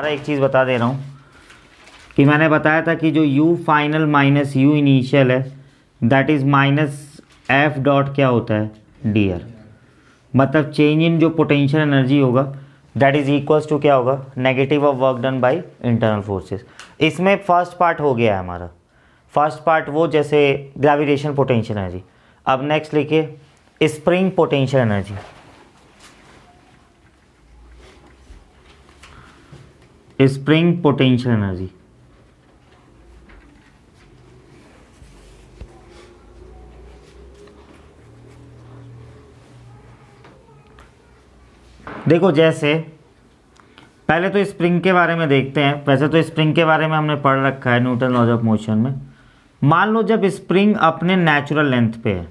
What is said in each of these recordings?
एक चीज़ बता दे रहा हूँ कि मैंने बताया था कि जो u final minus u initial है that is minus F dot क्या होता है डी आर, मतलब चेंज इन जो पोटेंशियल एनर्जी होगा दैट इज़ इक्वल्स टू क्या होगा negative of work done by internal forces. इसमें फर्स्ट पार्ट हो गया है हमारा, फर्स्ट पार्ट वो जैसे ग्रेविटेशन पोटेंशियल एनर्जी। अब नेक्स्ट लिखिए spring potential energy. Spring potential energy देखो, जैसे पहले तो स्प्रिंग के बारे में देखते हैं। वैसे तो स्प्रिंग के बारे में हमने पढ़ रखा है न्यूटन लॉज ऑफ मोशन में। मान लो जब स्प्रिंग अपने नेचुरल लेंथ पे है,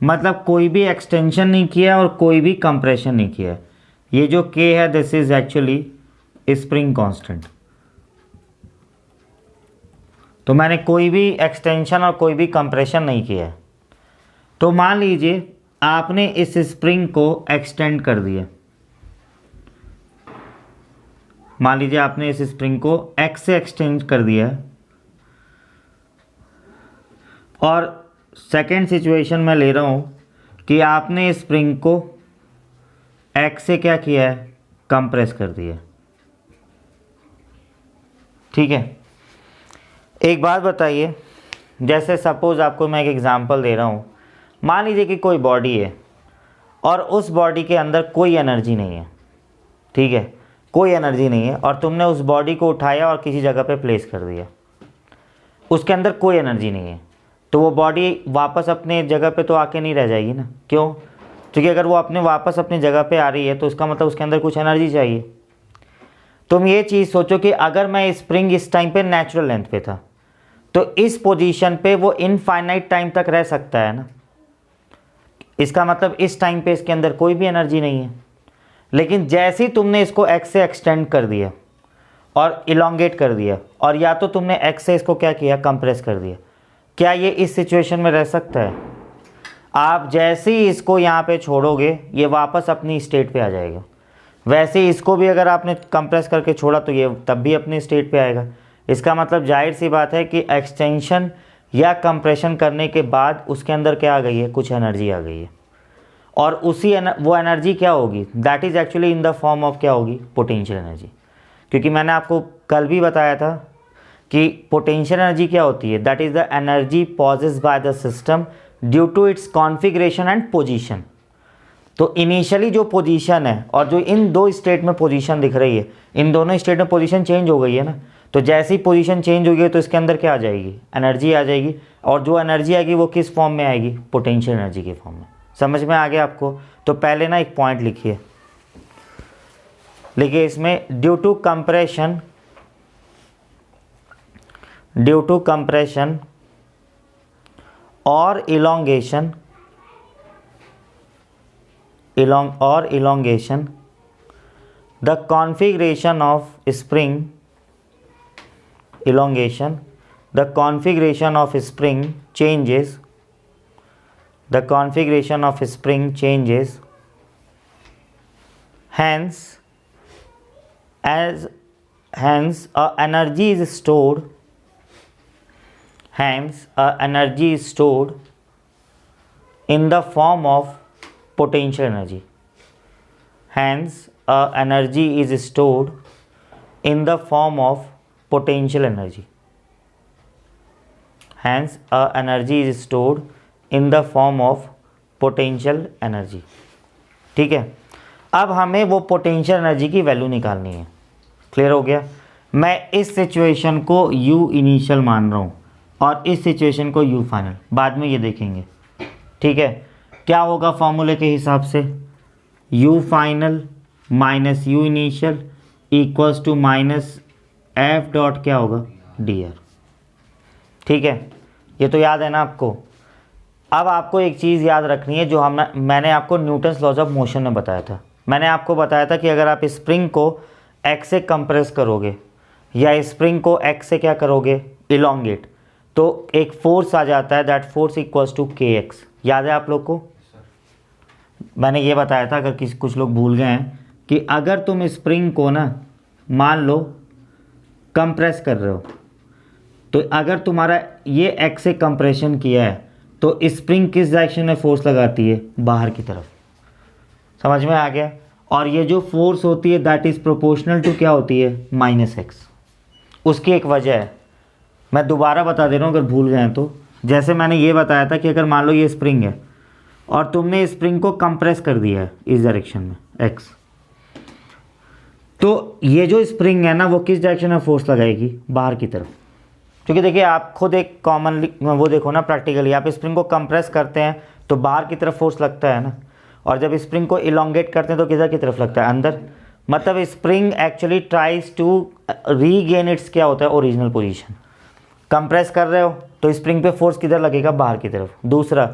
मतलब कोई भी एक्सटेंशन नहीं किया और कोई भी कंप्रेशन नहीं किया, ये जो के है this is actually spring constant. तो मैंने कोई भी एक्सटेंशन और कोई भी कंप्रेशन नहीं किया है। तो मान लीजिए आपने इस स्प्रिंग को एक्सटेंड कर दिया, मान लीजिए आपने इस स्प्रिंग को एक्स से एक्सटेंड कर दिया है, और सेकेंड सिचुएशन में ले रहा हूँ कि आपने स्प्रिंग को एक्स से क्या किया है कंप्रेस कर दिया। ठीक है, एक बात बताइए, जैसे सपोज आपको मैं एक एग्जांपल दे रहा हूँ। मान लीजिए कि कोई बॉडी है और उस बॉडी के अंदर कोई एनर्जी नहीं है, ठीक है, कोई एनर्जी नहीं है, और तुमने उस बॉडी को उठाया और किसी जगह पे प्लेस कर दिया, उसके अंदर कोई एनर्जी नहीं है, तो वो बॉडी वापस अपने जगह पे तो आके नहीं रह जाएगी ना। क्यों? क्योंकि अगर वो अपने वापस अपनी जगह पे आ रही है तो उसका मतलब उसके अंदर कुछ एनर्जी चाहिए। तुम ये चीज़ सोचो कि अगर मैं स्प्रिंग इस टाइम पे नेचुरल लेंथ पे था तो इस पोजीशन पे वो इनफाइनाइट टाइम तक रह सकता है ना। इसका मतलब इस टाइम पे इसके अंदर कोई भी एनर्जी नहीं है। लेकिन जैसे ही तुमने इसको एक्स से एक्सटेंड कर दिया और इलोंगेट कर दिया, और या तो तुमने एक्स से इसको क्या किया कंप्रेस कर दिया, क्या ये इस सिचुएशन में रह सकता है? आप जैसे ही इसको यहाँ पे छोड़ोगे ये वापस अपनी स्टेट पे आ जाएगा। वैसे ही इसको भी अगर आपने कंप्रेस करके छोड़ा तो ये तब भी अपनी स्टेट पे आएगा। इसका मतलब जाहिर सी बात है कि एक्सटेंशन या कंप्रेशन करने के बाद उसके अंदर क्या आ गई है, कुछ एनर्जी आ गई है, और उसी वो एनर्जी क्या होगी, that is actually in the form of क्या होगी, पोटेंशियल एनर्जी। क्योंकि मैंने आपको कल भी बताया था कि पोटेंशियल एनर्जी क्या होती है, that is the energy possessed by the system due to its configuration and position. तो इनिशियली जो पोजीशन है और जो इन दो स्टेट में पोजीशन दिख रही है, इन दोनों स्टेट में पोजीशन चेंज हो गई है ना। तो जैसे ही पोजीशन चेंज हो गई तो इसके अंदर क्या आ जाएगी, एनर्जी आ जाएगी, और जो एनर्जी आएगी वो किस फॉर्म में आएगी, पोटेंशियल एनर्जी के फॉर्म में। समझ में आ गया आपको? तो पहले ना एक पॉइंट लिखिए इसमें ड्यू टू कंप्रेशन और elongation the configuration of spring changes. Hence energy is stored in the form of potential energy. Energy is stored in the form of potential energy. Energy is stored in the form of potential energy. ठीक है, अब हमें वो potential energy की value निकालनी है। Clear हो गया? मैं इस सिचुएशन को u इनिशियल मान रहा हूँ और इस सिचुएशन को u फाइनल, बाद में ये देखेंगे। ठीक है, क्या होगा फॉर्मूले के हिसाब से, u final minus u initial equals to minus F dot क्या होगा डी आर। ठीक है, ये तो याद है ना आपको। अब आपको एक चीज़ याद रखनी है जो मैंने आपको न्यूटन्स लॉज ऑफ मोशन में बताया था। मैंने आपको बताया था कि अगर आप स्प्रिंग को एक्स से कंप्रेस करोगे या स्प्रिंग को एक्स से क्या करोगे इलोंगेट, तो एक फोर्स आ जाता है, दैट फोर्स इक्वल्स टू के एक्स। याद है आप लोग को? मैंने ये बताया था, अगर कुछ लोग भूल गए हैं, कि अगर तुम स्प्रिंग को ना मान लो कंप्रेस कर रहे हो, तो अगर तुम्हारा ये एक्स से कंप्रेशन किया है तो स्प्रिंग किस डायरेक्शन में फोर्स लगाती है, बाहर की तरफ। समझ में आ गया। और ये जो फोर्स होती है दैट इज़ प्रोपोर्शनल टू क्या होती है, -x। उसकी एक वजह है, मैं दोबारा बता दे रहा हूँ अगर भूल गए हैं तो। जैसे मैंने ये बताया था कि अगर मान लो ये स्प्रिंग है और तुमने स्प्रिंग को कंप्रेस कर दिया है इस डायरेक्शन में x, तो ये जो स्प्रिंग है ना वो किस डायरेक्शन में फोर्स लगाएगी, बाहर की तरफ। क्योंकि देखिए आप खुद एक कॉमनली वो देखो ना प्रैक्टिकली, आप स्प्रिंग को कंप्रेस करते हैं तो बाहर की तरफ फोर्स लगता है ना, और जब स्प्रिंग को इलोंगेट करते हैं तो किधर की तरफ लगता है, अंदर। मतलब spring actually tries to regain its क्या होता है, ओरिजिनल पोजीशन। कंप्रेस कर रहे हो तो स्प्रिंग पे फोर्स किधर लगेगा, बाहर की तरफ। दूसरा,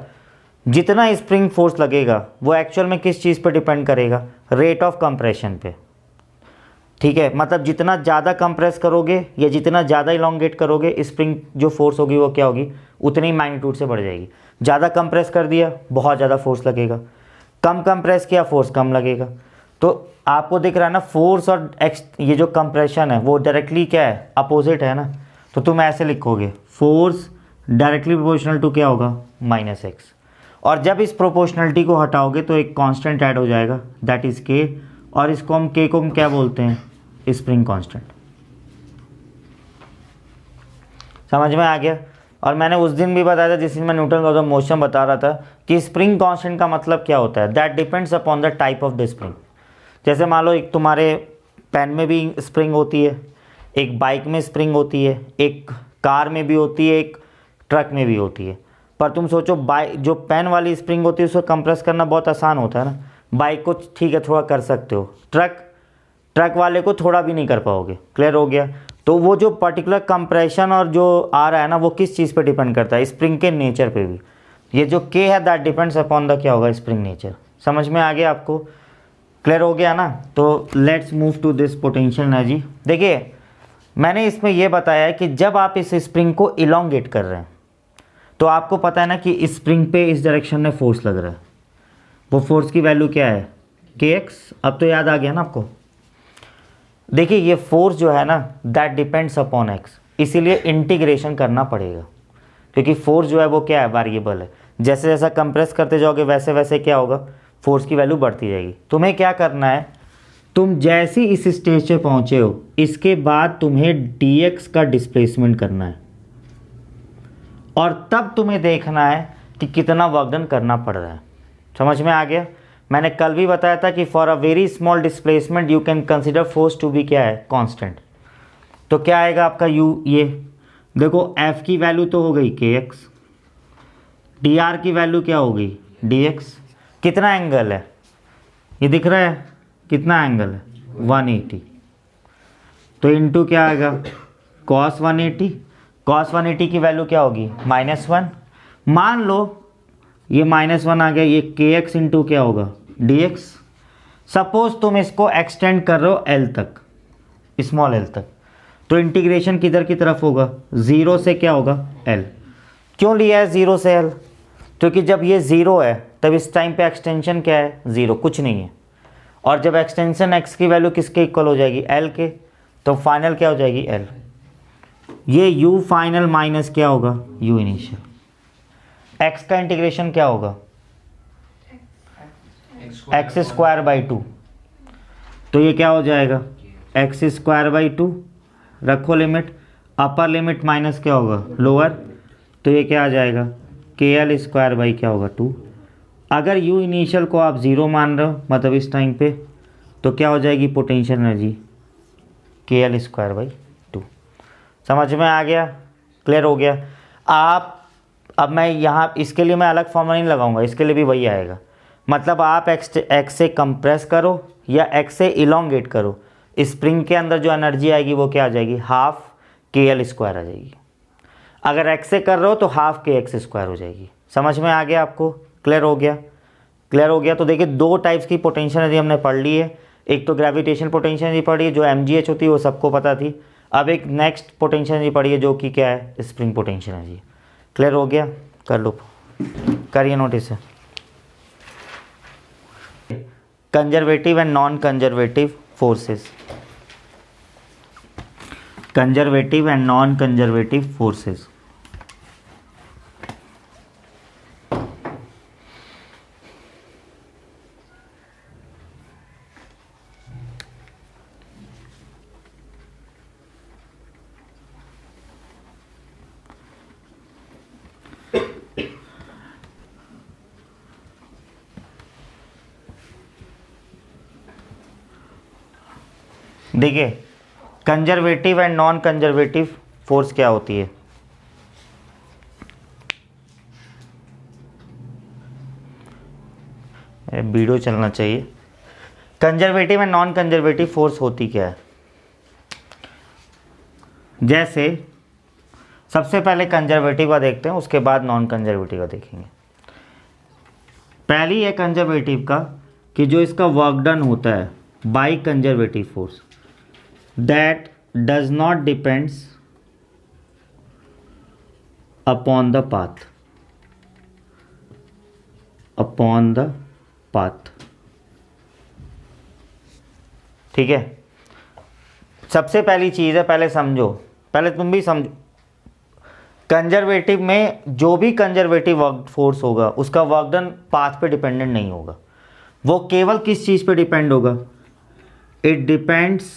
जितना स्प्रिंग फोर्स लगेगा वो एक्चुअल में किस चीज़ पे डिपेंड करेगा, रेट ऑफ कंप्रेशन पे। ठीक है, मतलब जितना ज़्यादा कंप्रेस करोगे या जितना ज़्यादा इलोंगेट करोगे, स्प्रिंग जो फोर्स होगी वो क्या होगी, उतनी मैग्नीट्यूड से बढ़ जाएगी। ज़्यादा कंप्रेस कर दिया, बहुत ज़्यादा फोर्स लगेगा। कम कंप्रेस किया, फोर्स कम लगेगा। तो आपको दिख रहा है ना, फोर्स और ये जो कंप्रेशन है वो डायरेक्टली क्या है, अपोजिट है ना। तो तुम ऐसे लिखोगे, फोर्स डायरेक्टली प्रोपोर्शनल टू क्या होगा, -x। और जब इस प्रोपोर्शनलिटी को हटाओगे तो एक कांस्टेंट ऐड हो जाएगा दैट इज़ k, और इसको हम k को हम क्या बोलते हैं, स्प्रिंग कांस्टेंट। समझ में आ गया। और मैंने उस दिन भी बताया था जिस दिन मैं न्यूटन लॉ ऑफ मोशन बता रहा था कि स्प्रिंग कांस्टेंट का मतलब क्या होता है, that depends upon the type of the spring. जैसे मान लो एक तुम्हारे पेन में भी स्प्रिंग होती है, एक बाइक में स्प्रिंग होती है, एक कार में भी होती है, एक ट्रक में भी होती है। पर तुम सोचो बाइक जो पेन वाली स्प्रिंग होती है उसको कंप्रेस करना बहुत आसान होता है ना, बाइक को ठीक है थोड़ा कर सकते हो, ट्रक वाले को थोड़ा भी नहीं कर पाओगे। क्लियर हो गया। तो वो जो पर्टिकुलर कंप्रेशन और जो आ रहा है ना वो किस चीज़ पे डिपेंड करता है, स्प्रिंग के नेचर पे भी। ये जो के है दैट डिपेंड्स अपॉन द क्या होगा, स्प्रिंग नेचर। समझ में आ गया आपको, क्लियर हो गया ना। तो let's move to this potential energy. देखिए मैंने इसमें यह बताया है कि जब आप इस स्प्रिंग को इलोंगेट कर रहे हैं तो आपको पता है ना कि इस स्प्रिंग पे इस डायरेक्शन में फोर्स लग रहा है, वो फोर्स की वैल्यू क्या है, kx। अब तो याद आ गया ना आपको। देखिए ये फोर्स जो है ना दैट डिपेंड्स अपॉन x, इसीलिए इंटीग्रेशन करना पड़ेगा, क्योंकि फोर्स जो है वो क्या है, वेरिएबल है। जैसे जैसा कंप्रेस करते जाओगे वैसे वैसे क्या होगा, फोर्स की वैल्यू बढ़ती जाएगी। तुम्हें क्या करना है, तुम जैसे इस स्टेज पे पहुंचे हो इसके बाद तुम्हें dx का डिस्प्लेसमेंट करना है, और तब तुम्हें देखना है कि कितना वर्क डन करना पड़ रहा है। समझ में आ गया। मैंने कल भी बताया था कि for a very small displacement you can consider force to be क्या है, कांस्टेंट। तो क्या आएगा आपका u, ये देखो f की वैल्यू तो हो गई kx, dr की वैल्यू क्या हो गई dx। कितना एंगल है ये दिख रहा है, कितना एंगल है 180, तो इनटू क्या आएगा cos 180। cos 180 की वैल्यू क्या होगी -1। मान लो ये -1 आ गया, ये kx इंटू क्या होगा dx। सपोज तुम इसको एक्सटेंड कर रहे हो l तक, स्मॉल l तक, तो इंटीग्रेशन किधर की तरफ होगा, 0 से क्या होगा l। क्यों लिया है 0 से l, क्योंकि जब ये 0 है तब इस टाइम पे एक्सटेंशन क्या है 0, कुछ नहीं है। और जब एक्सटेंशन x की वैल्यू किसके इक्वल हो जाएगी l के, तो फाइनल क्या हो जाएगी l। ये u फाइनल माइनस क्या होगा u इनिशियल। x का इंटीग्रेशन क्या होगा x स्क्वायर बाई 2, तो ये क्या हो जाएगा x स्क्वायर बाई 2। रखो लिमिट, अपर लिमिट माइनस क्या होगा लोअर, तो ये क्या आ जाएगा kl स्क्वायर बाई क्या होगा 2। अगर u इनिशियल को आप 0 मान रहे हो मतलब इस टाइम पे, तो क्या हो जाएगी potential energy kl square by 2। समझ में आ गया, क्लियर हो गया। आप अब मैं यहाँ इसके लिए मैं अलग फॉर्मूला नहीं लगाऊंगा, इसके लिए भी वही आएगा। मतलब आप x से कंप्रेस करो या x से इलोंगेट करो, स्प्रिंग के अंदर जो एनर्जी आएगी वो क्या आ जाएगी, हाफ kl स्क्वायर आ जाएगी। अगर x से कर रहे हो तो हाफ kx स्क्वायर हो जाएगी। समझ में आ गया आपको, क्लियर हो गया, क्लियर हो गया। तो देखिए दो टाइप्स की पोटेंशियल एनर्जी हमने पढ़ ली है, एक तो ग्रेविटेशन पोटेंशियल एनर्जी पढ़ी है जो mgh होती है वो सबको पता थी। अब एक नेक्स्ट पोटेंशियल एनर्जी पढ़ी है जो कि क्या है, स्प्रिंग पोटेंशियल एनर्जी। क्लियर हो गया, कर लो, करिए नोटिस है। Conservative and non conservative forces. Conservative and non conservative forces. देखिए conservative and non conservative force क्या होती है। वीडियो चलना चाहिए। Conservative and non conservative force होती क्या है। जैसे सबसे पहले कंजर्वेटिव का देखते हैं, उसके बाद नॉन कंजर्वेटिव का देखेंगे। पहली है कंजर्वेटिव का कि जो इसका वर्क डन होता है by conservative force that does not depends upon the path, ठीक है। सबसे पहली चीज़ है, पहले समझो, पहले तुम भी समझो। कंजर्वेटिव में जो भी कंजर्वेटिव वर्क फोर्स होगा उसका वर्क डन पाथ पे डिपेंडेंट नहीं होगा। वो केवल किस चीज़ पे डिपेंड होगा। It depends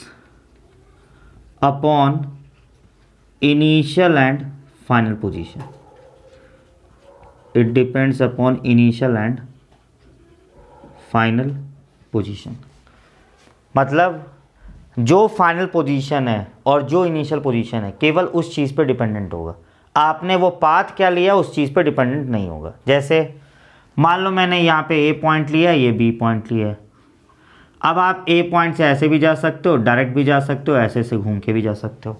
upon initial and final position. It depends upon initial and final position. मतलब जो फाइनल पोजीशन है और जो इनिशियल पोजीशन है केवल उस चीज़ पे डिपेंडेंट होगा। आपने वो पाथ क्या लिया उस चीज़ पे डिपेंडेंट नहीं होगा। जैसे मान लो मैंने यहाँ पे ए पॉइंट लिया, ये बी पॉइंट लिया है। अब आप ए पॉइंट से ऐसे भी जा सकते हो, डायरेक्ट भी जा सकते हो, ऐसे से घूम के भी जा सकते हो।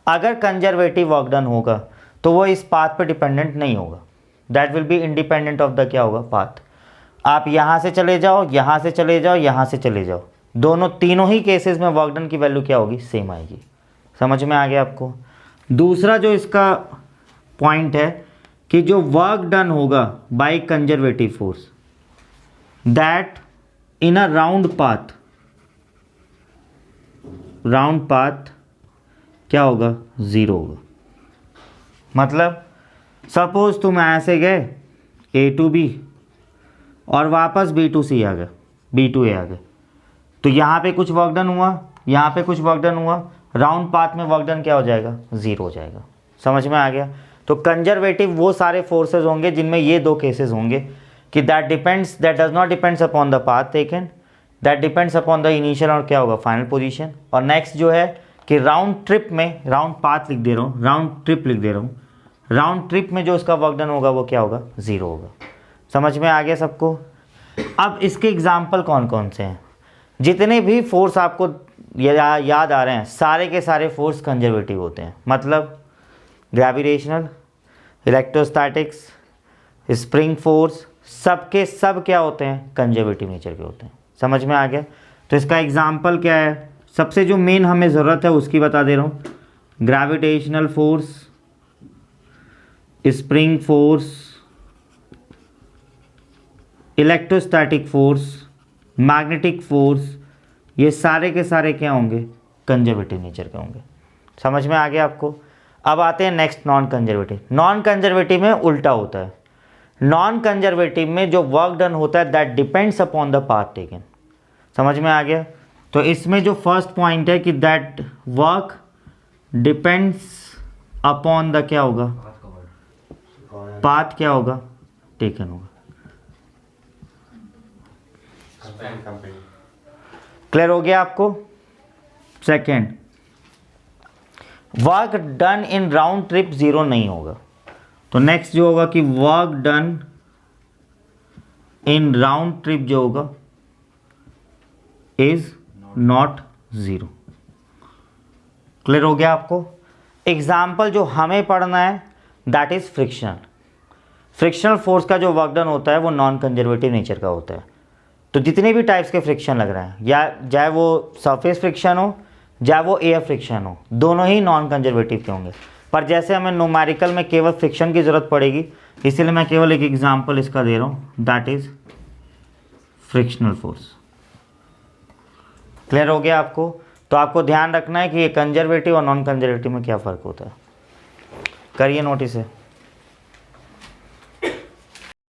अगर कंजर्वेटिव वर्क डन होगा तो वो इस पाथ पे डिपेंडेंट नहीं होगा। That will be independent of the क्या होगा, पाथ। आप यहाँ से चले जाओ, यहाँ से चले जाओ, यहाँ से चले जाओ, दोनों तीनों ही केसेस में वर्क डन की वैल्यू क्या होगी, सेम आएगी। समझ में आ गया आपको। दूसरा जो इसका पॉइंट है कि जो वर्क डन होगा by conservative force that in a round path क्या होगा, ज़ीरो होगा। मतलब सपोज तुम ऐसे गए ए टू बी और वापस बी टू सी आ गए, बी टू ए आ गए, तो यहाँ पे कुछ वर्क डन हुआ, यहाँ पे कुछ वर्क डन हुआ, राउंड पाथ में वर्क डन क्या हो जाएगा, ज़ीरो हो जाएगा। समझ में आ गया। तो कंजर्वेटिव वो सारे फोर्सेज होंगे जिनमें ये दो केसेस होंगे कि that does not depends upon the path taken, that depends upon the initial और क्या होगा, फाइनल पोजीशन। और नेक्स्ट जो है कि राउंड ट्रिप में, राउंड पाथ लिख दे रहा हूँ, राउंड ट्रिप लिख दे रहा हूँ, राउंड ट्रिप में जो उसका वर्क डन होगा वो क्या होगा, ज़ीरो होगा। समझ में आ गया सबको। अब इसके एग्जाम्पल कौन कौन से हैं। जितने भी फोर्स आपको याद आ रहे हैं सारे के सारे फोर्स कंजर्वेटिव होते हैं। मतलब ग्रेविटेशनल, इलेक्ट्रोस्टैटिक्स, स्प्रिंग फोर्स, सब के सब क्या होते हैं, कंजर्वेटिव नेचर के होते हैं। समझ में आ गया। तो इसका एग्जाम्पल क्या है, सबसे जो मेन हमें ज़रूरत है उसकी बता दे रहा हूँ। Gravitational force, spring force, electrostatic force, magnetic force, ये सारे के सारे क्या होंगे, कंजर्वेटिव नेचर के होंगे। समझ में आ गया आपको। अब आते हैं next non conservative. Non conservative में उल्टा होता है। नॉन कंजर्वेटिव में जो वर्क डन होता है that depends upon the path taken. समझ में आ गया। तो इसमें जो फर्स्ट पॉइंट है कि that work depends upon the क्या होगा, पाथ क्या होगा, टेकन होगा। क्लियर हो गया आपको। Second, work done in round trip zero नहीं होगा। तो नेक्स्ट जो होगा कि work done in round trip जो होगा इज नॉट ज़ीरो। क्लियर हो गया आपको। एग्जाम्पल जो हमें पढ़ना है that is friction. Frictional force का जो वर्क डन होता है वो नॉन कंजर्वेटिव नेचर का होता है। तो जितने भी टाइप्स के फ्रिक्शन लग रहे हैं, या चाहे वो सरफेस फ्रिक्शन हो चाहे वो एयर फ्रिक्शन हो, दोनों ही नॉन कंजर्वेटिव के होंगे। पर जैसे हमें न्यूमेरिकल में केवल फ्रिक्शन की ज़रूरत पड़ेगी, इसीलिए मैं केवल एक एग्जांपल इसका दे रहा हूँ, that is frictional force. Clear हो गया आपको। तो आपको ध्यान रखना है कि ये कंजर्वेटिव और नॉन कंजर्वेटिव में क्या फ़र्क होता है। करिए नोटिस है।